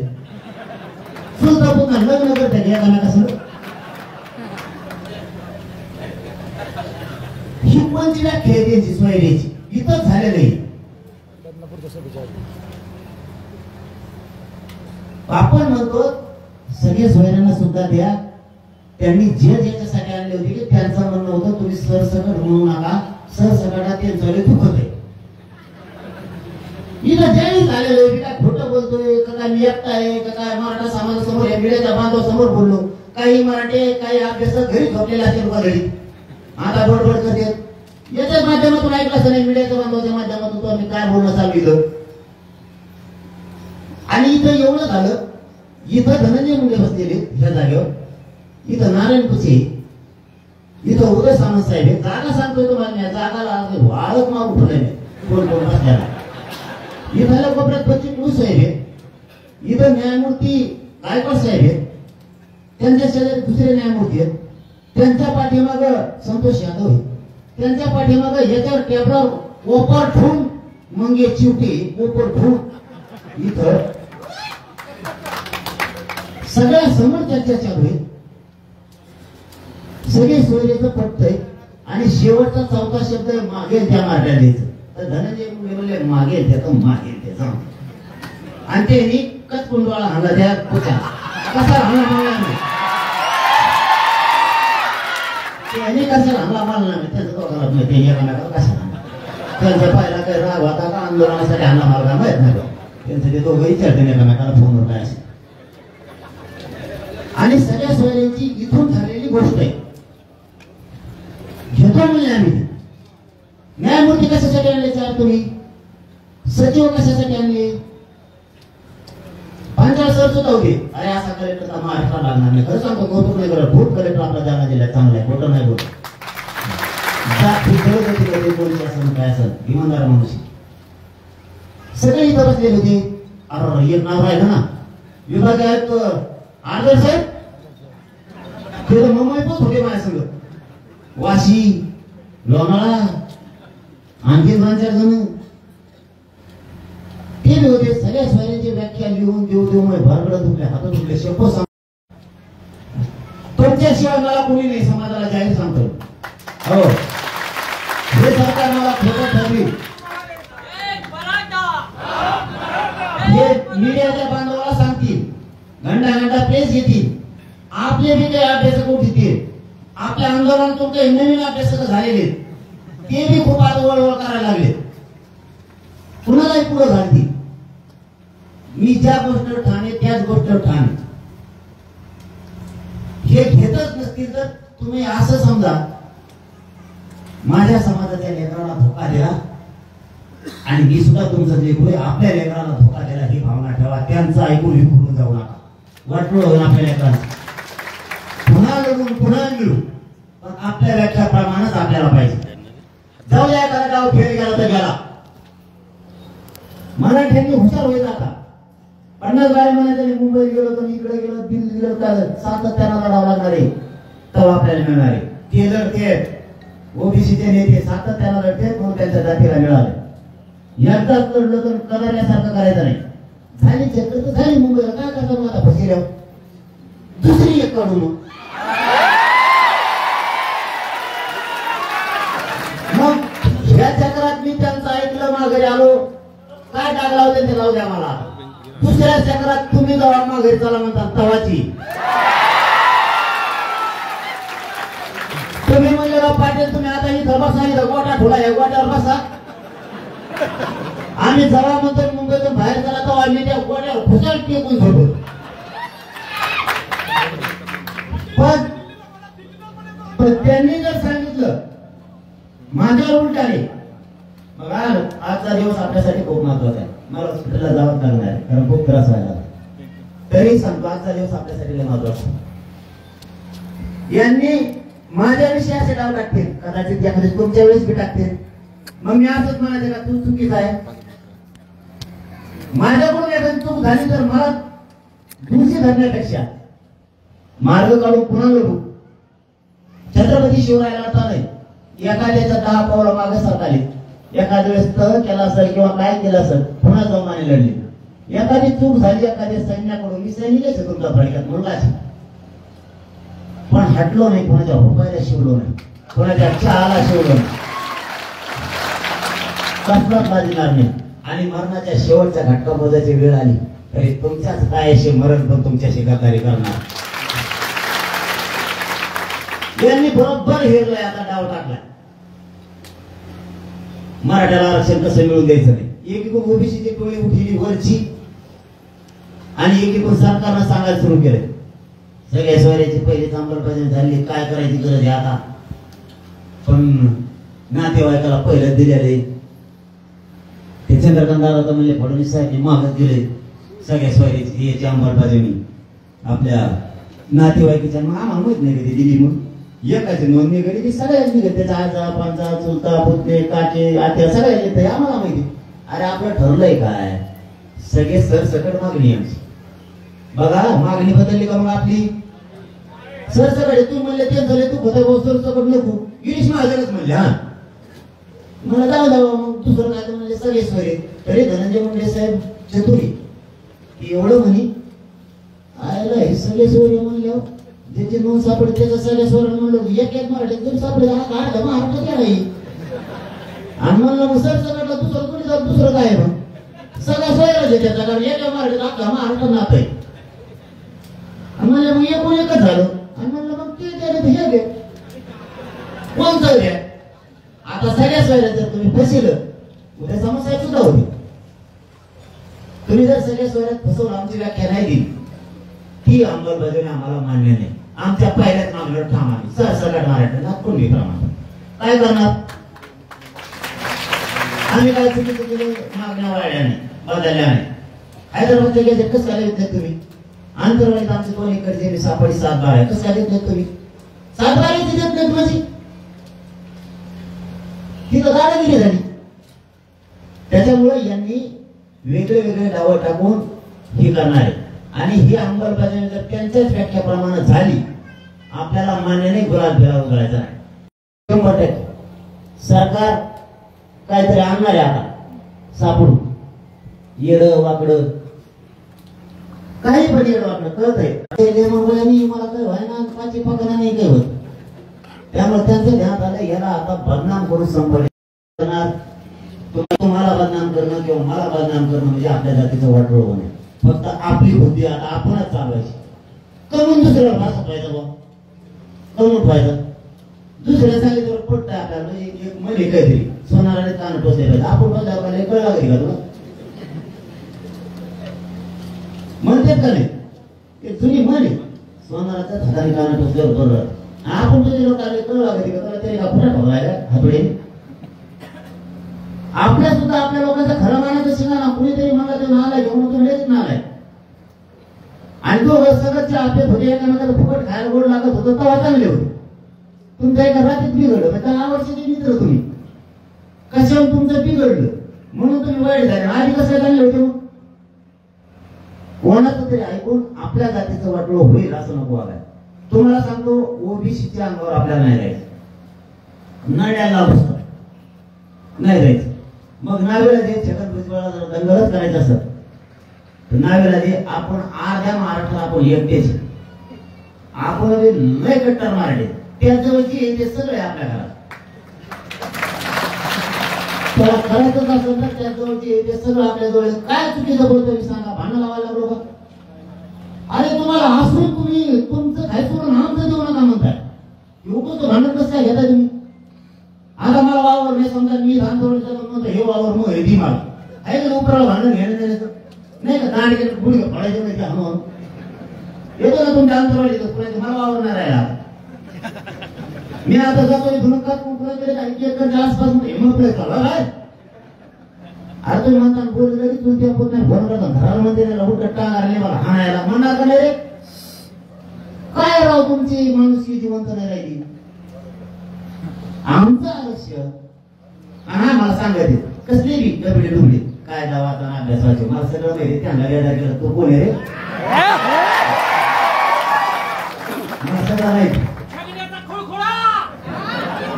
A: चुलता पुतना लग्न करता एकामेकासंग. ही कोणची व्याख्या आहे त्यांची सोयऱ्याची, इथंच झालेलं आहे. आपण म्हणतो सगळे सोयऱ्यांना सुद्धा द्या. त्यांनी जे ज्याच्यासाठी आणले होते की त्यांचं म्हणणं होतं तुम्ही सरसकट म्हणू नका, सरसकटात त्यांचं दुखत आहे. इथं ज्याही झालेलं आहे, काय खोटं बोलतोय का, काय मी एकटा आहे का, काय मराठा समाजासमोर या मीडियाच्या बांधवासमोर बोललो, काही मराठे काही अभ्यासक घरी झोपलेले असेल का घरी, आता बडबड करतात. याच्याच माध्यमातून ऐकलं असं नाही, मीडियाच्या बांधवाच्या माध्यमातून तो आम्ही काय बोलणं सांगितलं. आणि इथं एवढं झालं, इथं धनंजय मुंडे बसलेले ह्या जागेवर, इथं नारायण कुचे, इथं उदय सामंत साहेब, जागा सांगतोय तुम्हाला, जागाला वाळत मारू फुले कोण कोण बसल्याला. इथं कोपऱ्यात बच्चू कडू साहेब आहे, इथं न्यायमूर्ती गायकवाड साहेब आहेत, त्यांच्या शेजारी दुसरे न्यायमूर्ती आहेत, त्यांच्या पाठीमाग संतोष यादव आहे, त्यांच्या पाठीमाग याच्यावर टेबलावर ओपर ठेवून मंगे चिवटी ओपर ठेवून इथं सगळ्या समोर चर्चा चालू आहे. सगळे सोयरेचं पटतंय आणि शेवटचा चौथा शब्द मागेल त्या मार्गाला द्यायचं. तर धनंजय मुंडे म्हणले मागेल त्याचं मागेल त्याचा, आणि त्यांनी कचकुंडवाळा हाणला त्या पुच्या कसा हाणला मारला नाही, त्यांनी कसा हाणला मारला नाही, त्याचं दोघांना माहिती आहे एकामेकाला कसा हाणला. त्यांचा पाहिला काही राग होता का आंदोलनासाठी हाणला मारला माहित नाही, त्यांचं ते दोघं विचारते एकामेकाला फोनवर काय असेल. आणि सगळ्या सोयऱ्यांची इथून झालेली गोष्ट आहे. घेतो म्हणले आम्ही. न्यायमूर्ती कशासाठी आणले चार तुम्ही, सचिव कशासाठी आणले, पांचाळ सर सुद्धा होते. अरे असा कलेक्टरचा महाराष्ट्र लागणार नाही, खरं सांगतो कौतुक नाही करत, भूत कलेक्टर आपला जालना जिल्ह्यात चांगला आहे, खोटं नाही बोलत. काय असेल इमानदार माणूस सगळे इथं बसलेले होते. अरे एक नाव राहिलं ना, विभाग आयुक्त आदर साहेब, ते तर मुंबई पण होते माझ्या संग, वाशी, लोणाळा, आणखी 2-4 जण ते होते. सगळ्या सोयऱ्यांची व्याख्या लिहून देऊ भरकडत दुखले, हात दुखले, शपथ सांग तुमच्याशिवाय मला कोणी नाही, समाजाला जाहीर सांगतो. हो, हे सरकार मला खोटं ठरली. हे मीडियाच्या बांधवाला सांगतील, घंटा घंटा प्रेस येतील, आपले बी काही अभ्यासक उठतील, आपल्या आंदोलनातून काही नवीन अभ्यासक झालेले ते बी खूप आता वळवळ करायला लागले, कुणालाही पुढे घालतील. मी ज्या गोष्टीवर ठाणे त्याच गोष्टीवर ठाणे. हे घेतच नसतील तर तुम्ही असं समजा माझ्या समाजाच्या लेकराला धोका दिला आणि मी सुद्धा तुमचं लेकरू आपल्या लेकराला धोका दिला ही भावना ठेवा. त्यांचं ऐकून विखुरून जाऊ नका. वाटलं होईल आपल्या लेकरांना, पुन्हा लढून पुन्हा मिळू, पण आपल्या व्याख्याप्रमाणेच आपल्याला पाहिजे. जाऊ द्या, एखादा गाव फेल गेला तर गेला. मराठ्यांनी हुशार होईल आता. 50 गाड्या म्हणायचं मुंबईत गेलो तर इकडे गेलो, दिल्ली गेलो, काय सातत्यानं लढावं लागणार आहे, तेव्हा आपल्याला मिळणार आहे. ते लढते ओबीसीचे नेते सातत्यानं लढते म्हणून त्यांच्या जातीला मिळाले. एकदाच लढलं तर कलरल्यासारखं करायचं नाही. झाली चक्कर तर झाली, मुंबईला काय करतो मग आता फसिल्या दुसरी एक काढू मग ह्या चक्रात मी त्यांचं ऐकलं, माघारी आलो, काय डाग लावते ते लावू द्या मला. दुसऱ्या चक्रात तुम्ही जेव्हा माघारी चला म्हणतात तवाची तुम्ही म्हणले पाटील तुम्ही आता इथं बसा, इथं गोटा ठोला, या गोट्यावर बसा. आम्ही जेव्हा म्हणतो मुंबईतून बाहेर चला तेव्हा आम्ही त्या गोट्यावर खुशाल टेकून झोपतो. पण त्यांनी जर सांगितलं माझ्यावर उलट आले, मग आजचा दिवस आपल्यासाठी खूप महत्वाचा आहे. मला हॉस्पिटलला जावं लागणार आहे कारण खूप त्रास व्हायला. तरी सांगतो आजचा दिवस आपल्यासाठी महत्वाचा. यांनी माझ्याविषयी असे डाव टाकतील, कदाचित एखाद्या तुमच्या वेळेस बी टाकतील. मग मी असंच म्हणायचं का तू चुकीचा आहे? माझ्याकडून एखादी चूक झाली तर मला दोषी धरण्यापेक्षा मार्ग काढून पुन्हा लढू. छत्रपती शिवरायाला आता नाही एखाद्याच्या 10 पावलं मागे सरकारले, एखाद्या वेळेस तह केला असेल किंवा काय केलं असेल पुन्हा जाऊन आणि लढले. एखादी चूक झाली एखाद्या सैन्याकडून, मी सैनिकच आहे तुमच्या फडक्यात मुलगाची, पण हटलो नाही, कोणाच्या हुकायला शिवलो नाही, कोणाच्या चहाला शिवलो नाही, कसलाच लाजणार नाही. आणि मरणाच्या शेवटच्या घटका मोजायची वेळ आली तरी तुमच्याच कायाशी मरण पण तुमच्याशी गद्दारी करणार. यांनी बरोबर हेरलंय, आता डाव टाकलाय. मराठ्याला आरक्षण कसं मिळून द्यायचं नाही. एकीकडून ओबीसीची टोळी उठली वरची आणि एकीकडून सरकारनं सांगायला सुरू केलं सगळ्या सोयऱ्याची पहिली अंमलबजावणी झाली, काय करायची गरज आहे आता. पण नातेवाईकाला पहिलं दिलेले ते चंद्रकांत दादा म्हणले फडणवीस साहेबांनी मागत दिले सगळ्या सोयऱ्याची याची अंमलबजावणी आपल्या नातेवाईकाच्या. मग आम्हाला माहित नाही कधी दिली, म्हणून एकाची नोंदणी केली की सगळ्यांनी घेतली, त्याचा आजा पंचा चुलता पुतणे काके आत्या सगळ्या घेतले. आम्हाला माहिती, अरे आपलं ठरलंय काय, सगळे सरसकट मागणी आमची. बघा मागणी बदलली का मग आपली सरसकट. तू म्हणले ते झाले, तू खोता भाऊ सरसकट नको, गिरीश महाजनच म्हणले. हा मला जाऊ द्यावं, मग दुसरं काय म्हणले सगळे सोयरे. तरी धनंजय मुंडे साहेब चतुरी एवढं म्हणी आयला हे सगळे सोयरे म्हणले, ज्याची नोंद सापडे त्याच्या सगळ्या सोयरे म्हणलं एक मराठीत जरी सापडे महाराष्ट्र केला आणि म्हणलं मग सरसकटला दुसरं कोणी जात, दुसरं काय मग सगळ्या सोयराच आहे त्याचा, कारण एका मराठीत अख्खा महाराष्ट्र नात आहे. म्हणलं मग एकच झालं आणि म्हणलं मग ते हे घे कोण सोयऱ्या. आता सगळ्या सोयऱ्या जर तुम्ही फसिलं उद्या समस्या सुद्धा होती. तुम्ही जर सगळ्या सोयऱ्यात फसवून आमची व्याख्या नाही दिली, ती अंमलबजावणी आम्हाला मान्य नाही. आमच्या पहिल्याच मागणीवर ठाम आम्ही सरसकट मराठ्यांना कोणी प्रमाण काय करणार. आम्ही काय चुकीचं केलं, मागण्या वाढल्या नाही, बदलल्या नाही. हैदराबादच्या गेले कसं काय येत तुम्ही, आंतरवाडीत आमचे 2 एकर जमीन सापडी 7 बाळ आहे, कसं काय देत नाही तुम्ही. 7 बाळ देत नाही माझी, तिथं दादागिरी झाली. त्याच्यामुळे यांनी वेगळे वेगळे डाव टाकून ही करणार आहे. आणि ही अंमलबजावणी जर त्यांच्याच व्याख्याप्रमाणे झाली, आपल्याला मान्य नाही, गुलाल फेरा उधळायचा नाही. 100% सरकार काहीतरी आणणार आहे आता सापडून, येडं वाकडं काही पण येडं वाकडं कळत आहे. मला काय व्हायना पाची पकडा नाही काय होत. त्यामुळे त्यांचं ध्यान आलं याला आता बदनाम करून संपणार. तुम्हाला बदनाम करणं किंवा मला बदनाम करणं म्हणजे आपल्या जातीचं वाटोळ होणे. फक्त आपली बुद्धी आता आपणच चालवायची. कमून दुसऱ्याला भाषा पाहिजे बा, कमून पाहिजे दुसऱ्या सांगितलं पटत आपल्याला. एक म्हणे काहीतरी सोनाराने कान टोचले पाहिजे, आपण पण आपल्याला कळ लागली का तुला म्हणतात का नाही. ते जुनी म्हणे सोनाराच्या हाताने कान टोचल्यावर बरोबर. आपण तुझे लोक आले कळ लागली का तुला, तरी का फुटा ठेवायला हातोडे. आपल्या सुद्धा आपल्या लोकांचा खरं मानायचं शिका ना. कुणीतरी मला ते नालाय घेऊन तुम्ही नालाय आणि तो सगळं आपले होते एकामेकाला फुकट खायला गोड लागत होतं तेव्हा चांगले होते. तुमच्या एका रात्रीत बिघडलं, 10 वर्षाचे मित्र तुम्ही, कशावर तुमचं बिघडलं म्हणून तुम्ही वाईट झाले. आधी कसं चांगले होते. मग कोणाचं तरी ऐकून आपल्या जातीचं वाटलं होईल असं नको वागायला. तुम्हाला सांगतो ओबीसीच्या अंगावर आपल्याला नाही राहायचं, नड्याला बसतं नाही राहायचं. मग नावेला जे छगन भुजबळाला जर दंगलच करायचं असत तर नावेला जे आपण अर्ध्या महाराष्ट्रात आपण एकटेच, आपण लय कट्टर मारले त्याजवळची ते सगळे आपल्या घरात. त्याला करायचंच असेल तर त्याजवळची ते सगळं आपल्या जवळ. काय चुकीचं बोलतो मी सांगा, भांडण लावायला लागलो का. अरे तुम्हाला हसून तुम्ही तुमचं काय सोडून आमचं देऊ नका म्हणताय. लोकं भांडण कसं काय घेताय तुम्ही. आता मला वावर नाही समजा, मी म्हणतो हे वावर मग हे दी मला आहे का उपराला भांडण घेणं देण्याचं नाही का. दांड घेऊन गुढी पडायचं नाही त्या हनुमान येतो ना तुमच्या अंतरवाडी मला वावर नाही राहिला. मी आता जातो धुनकाच्या आसपास हिमत चालला काय. अरे तुम्ही म्हणता बोल तरी चुलती आपण नाही फोन करता घराला म्हणते टांग आले मला हाणायला म्हणणार का नाही रे. काय राव तुमची माणुसकी जिवंत नाही राहिली. आमचं आरक्षण आणि मला सांगायचे कसले बी डबडे डुबडे काय दावाचा अभ्यासाचे मला सगळं माहिती त्यांना वेळा केलं तो कोण आहे रे मला सगळं माहिती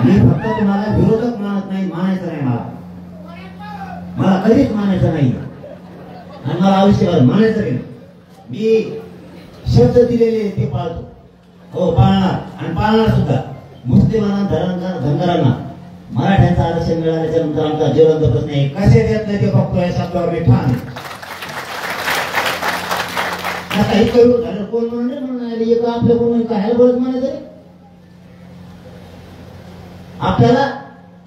A: मी फक्त तुम्हाला विरोधक मानत नाही मानायचं नाही मला कधीच मानायचं नाही आणि मला आयुष्यभर मानायचं नाही मी शब्द दिलेले ते पाळतो हो पाळणार आणि पाळणार सुद्धा मुस्लिमांना धनगरांना मराठ्यांचं आरक्षण मिळाल्याच्या नंतर आमचा ज्वलंत प्रश्न आहे कसे देत नाही ते बघतो या शब्दावर मी ठाण आता हे करू झालं कोण म्हणून आपल्या कोण काय बोलत म्हणायचं आपल्याला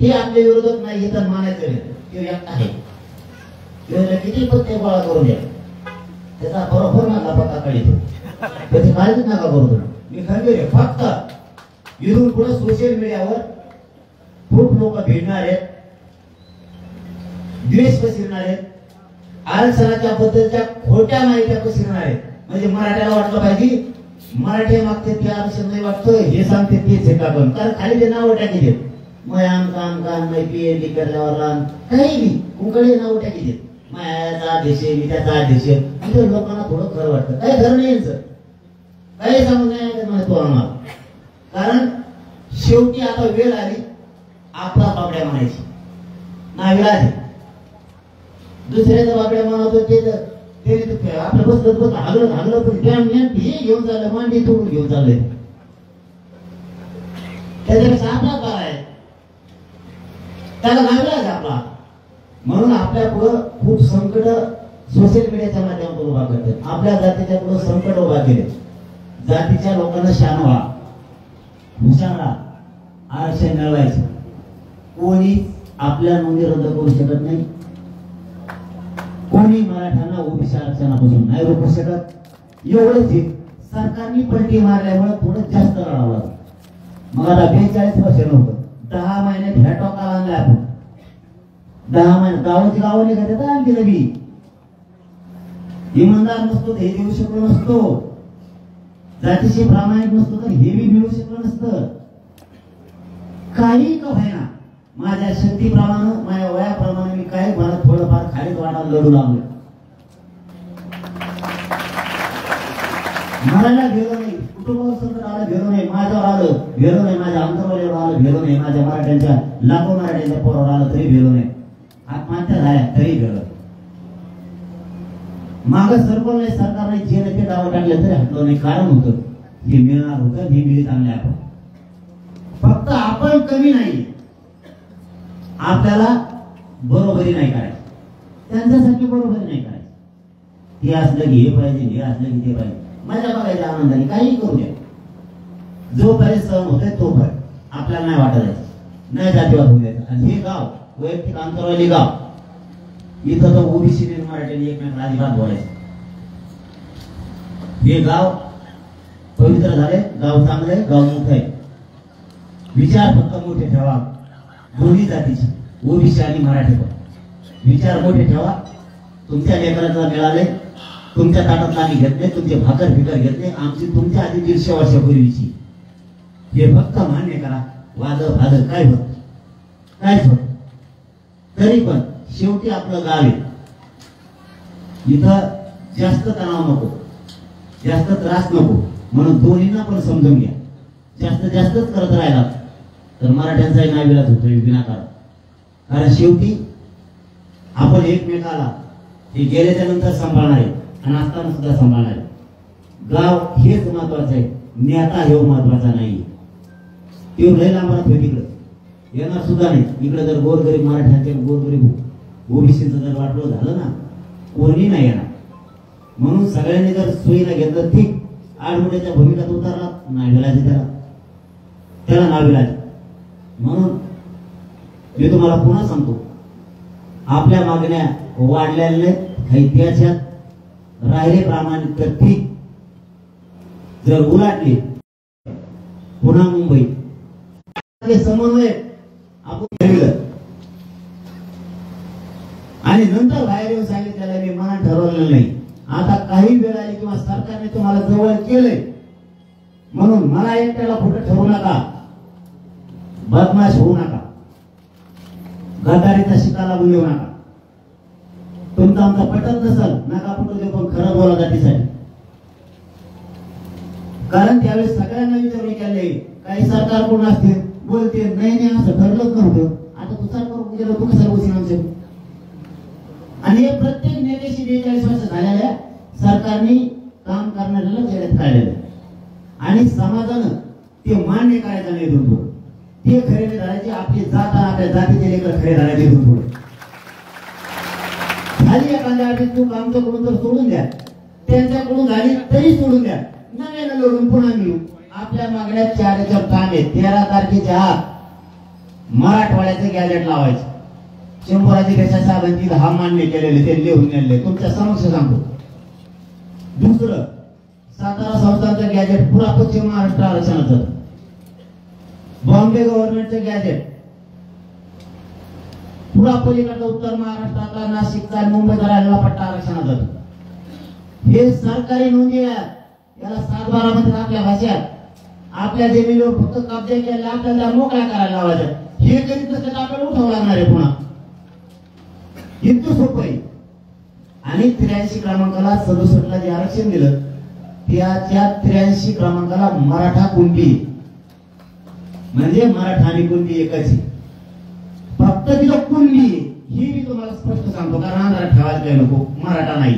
A: ते आपले विरोधक नाही येतात मानायचं नाही ते एक आहे किती पत्ते गोळा करून द्या त्याचा बरोबर माझा पत्ता काढतो त्याची काळजीच नका करू मी खरं फक्त इथून पुढे सोशल मीडियावर खूप लोक भिडणार आहेत द्वेष पसरणार आहेत आरक्षणाच्या बद्दलच्या खोट्या माहित्या पसरणार आहेत म्हणजे मराठ्याला वाटलं पाहिजे मराठी मागते ते आरक्षण नाही वाटतं हे सांगते तेच हे का कारण खाली ते नाव टाकी देत मग आमका नाही पीएचडी करण्यावर काही बी कुंकडे नाव टाकी देत माझ्याचा आदेश आहे मी त्याचा आदेश आहे म्हणजे लोकांना थोडं खरं वाटतं काही खरं नाही यांचं काही सांगून नाही म्हणतो आम्हाला कारण शेवटी आता वेळ आली आपला बाबड्या म्हणायची नाविलाज दुसऱ्याचा बाबड्या म्हणतो ते आपलं बसलं हागलं पण त्या हे घेऊन चाललं मांडी तोडून घेऊन चाललंय त्याच्यापेक्षा आपला बाळ आहे त्याला नाविलाज आपला म्हणून आपल्या पुढं खूप संकट सोशल मीडियाच्या माध्यमातून उभा करतात आपल्या जातीच्या पुढं संकट उभा केले जातीच्या लोकांना शान व्हा हुशार आरक्षण मिळवायचं कोणी आपल्या नोंदी रद्द करू शकत नाही कोणी मराठ्यांना ओबीसी आरक्षणापासून नाही रोखू शकत एवढंच सरकारने पलटी मारल्यामुळे थोडं जास्त रडावं मग आता 42 वर्ष नव्हतं 10 महिन्यात ह्या टोकाला आणलाय आपण 10 महिन्यात गावाची निघत आणखी नवी इमानदार नसतो हे देऊ शकलो नसतो जातीशी प्रामाणिक नसतो तर हे बी मिळू शकलं नसतं काही का व्हायना माझ्या शक्तीप्रमाणे माझ्या वयाप्रमाणे मी काय मला थोडंफार खालीत वाटायला लढू लागलो मरायला गेलो नाही कुटुंबावर संकट आलं गेलो नाही माझ्यावर आलं गेलो नाही माझ्या अंतरवाल्यावर आलं गेलो नाही माझ्या मराठ्यांच्या लाखो मराठ्यांच्या पोरावर आलं तरी गेलो नाही आत्महत्या झाल्या तरी गेलो माग सरकार नाही सरकारने जे ते दावा टाकले तरी हटलो नाही कारण होतं हे मिळणार होतं हे मिळत आणले आपण फक्त आपण कमी नाही आपल्याला बरोबरी नाही करायची त्यांच्यासाठी बरोबरी नाही करायची हे असलं की हे पाहिजे हे असलं की ते पाहिजे माझ्या बघायच्या आनंदाने काही करू द्या जो पर्यंत सहन होतोय तो भर आपल्याला नाही वाटत नाही जातीवाद होऊ द्यायचा आणि हे गाव वैयक्तिक अंतरवाली गाव इथं तर ओबीसी मराठ्यांनी एकमेकांना अजिबात बोलायचं हे गाव पवित्र झाले गाव चांगले गाव मोठं आहे विचार फक्त मोठे ठेवा दोन्ही जातीचे ओबीसी आणि मराठी पण विचार मोठे ठेवा तुमच्या लेकरांना मिळाले तुमच्या ताटात आम्ही घेतले तुमचे भाकर फिकर घेतले आमची तुमच्या आधी 150 वर्षापूर्वीची हे फक्त मान्य करा वाद भाद काय होत कायच होत तरी पण शेवटी आपलं गाव आहे इथं जास्त तणाव नको जास्त त्रास नको म्हणून दोन्हींना पण समजून घ्या जास्तच करत राहिला तर मराठ्यांचाही नाविलाज होतोय विनाकारण कारण शेवटी आपण एकमेकाला हे गेल्याच्या नंतर सांभाळणार आहे आणि असताना सुद्धा सांभाळणार आहे गाव हेच महत्वाचं आहे नेता हे महत्वाचा नाही ते लय लांबरात होय तिकडं येणार सुद्धा नाही इकडे जर गोरगरीब मराठ्यांचे गोरगरीब ओबीसीचं जर वाटलं झालं ना कोणी नाही येणार म्हणून सगळ्यांनी जर सोयीला घेतलं ठीक आडमुड्याच्या भूमिकात उतरला नाविलाज त्याला नाविलाज म्हणून मी तुम्हाला पुन्हा सांगतो आपल्या मागण्या वाढलेल्या काही त्याच्यात राहिले प्रामाणिक तर ठीक जर उलाटले पुन्हा मुंबई समन्वय आपण ठरविलं आणि नंतर बाहेर येऊन सांगितलं त्याला मी मनात ठरवलेलं नाही आता काही वेळ आली किंवा सरकारने तुम्हाला जवळ केलंय म्हणून मला एकट्याला कुठं ठरवू नका बदमाश होऊ नका, गद्दारीचा शिका लागून येऊ नका. तुमचं आमचं पटत नसल नका पटू दे, पण खरं बोला जातीसाठी. कारण त्यावेळेस सगळ्यांना विचारले केले, काही सरकारकडून असते बोलते नाही नाही असं ठरलंच नव्हतं. आता तू सरकार गेलो तू कसं बसीन आमच्या. आणि हे प्रत्येक नेत्याशी 42 वर्ष झालेल्या सरकारने काम करणाऱ्याला जेलात काढलेलं आणि समाजानं ते मान्य करायचं नाही. इथून पुढे ते खरेदी धरायचे, आपली जात आपल्या जातीचे लेकर खरे धरायचे. इथून पुढे झाली एखाद्या आधी चूक आमच्याकडून तर सोडून द्या, त्यांच्याकडून झाली तरी सोडून द्या, नव्यानं लढून पुन्हा मिळू. आपल्या मागण्या 4 काम आहेत. 13 तारखेच्या आत मराठवाड्याचं गॅजेट लावायचं. शंभराजी देशा साहेबांची 10 मान्य केलेले ते लिहून नेले तुमच्या समक्ष सांगतो. दुसरं, सातारा संस्थांचं गॅजेट पुरा पश्चिम महाराष्ट्र आरक्षणाचं, बॉम्बे गव्हर्नमेंटचं गॅजेट पुरा पलीकडचा उत्तर महाराष्ट्रातला नाशिकचा आणि मुंबईचा राहिलेला पट्टा आरक्षणाचं. हे सरकारी नोंदी याला 7-12 मध्ये आपल्या भाषेत आपल्या जमिनीवर फक्त कब्जा केला, आपल्याला मोकळा करायला लावायचं. हे करीत नसलं आपल्याला उठावं लागणार आहे पुन्हा. इतकं सोपं आहे. आणि 83 क्रमांकाला 67ला जे आरक्षण दिलं त्याच्या 83 क्रमांकाला मराठा कुणबी म्हणजे मराठा आणि कुणबी एकच. फक्त तिथं कुणबी ही मी तुम्हाला स्पष्ट सांगतो, कारण आंध्रात ठेवायला काही नको, मराठा नाही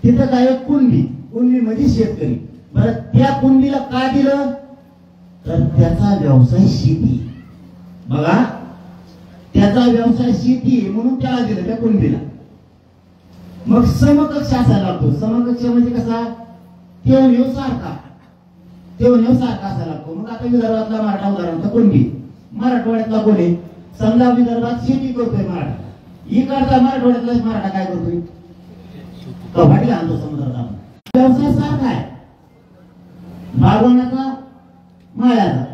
A: तिथं. काय कुणबी, कुणबी म्हणजे शेतकरी. बरं त्या कुणबीला काय दिलं तर त्याचा व्यवसाय शेती. बघा त्याचा व्यवसाय शेती म्हणून त्याला दिलं त्या कुणबीला. मग समकक्ष असायला लागतो. समकक्ष म्हणजे कसा, तेवढेव सारखा असायला लागतो. मग आता विदर्भातला मराठा उदाहरण तर कुणबी, मराठवाड्यातला कोणी समजा विदर्भात शेती करतोय मराठा, इकडचा मराठवाड्यातला मराठा काय करतोय, कवाटी आणतो समुद्रात. व्यवसाय सारखा आहे, बागवण्याचा माळ्याचा.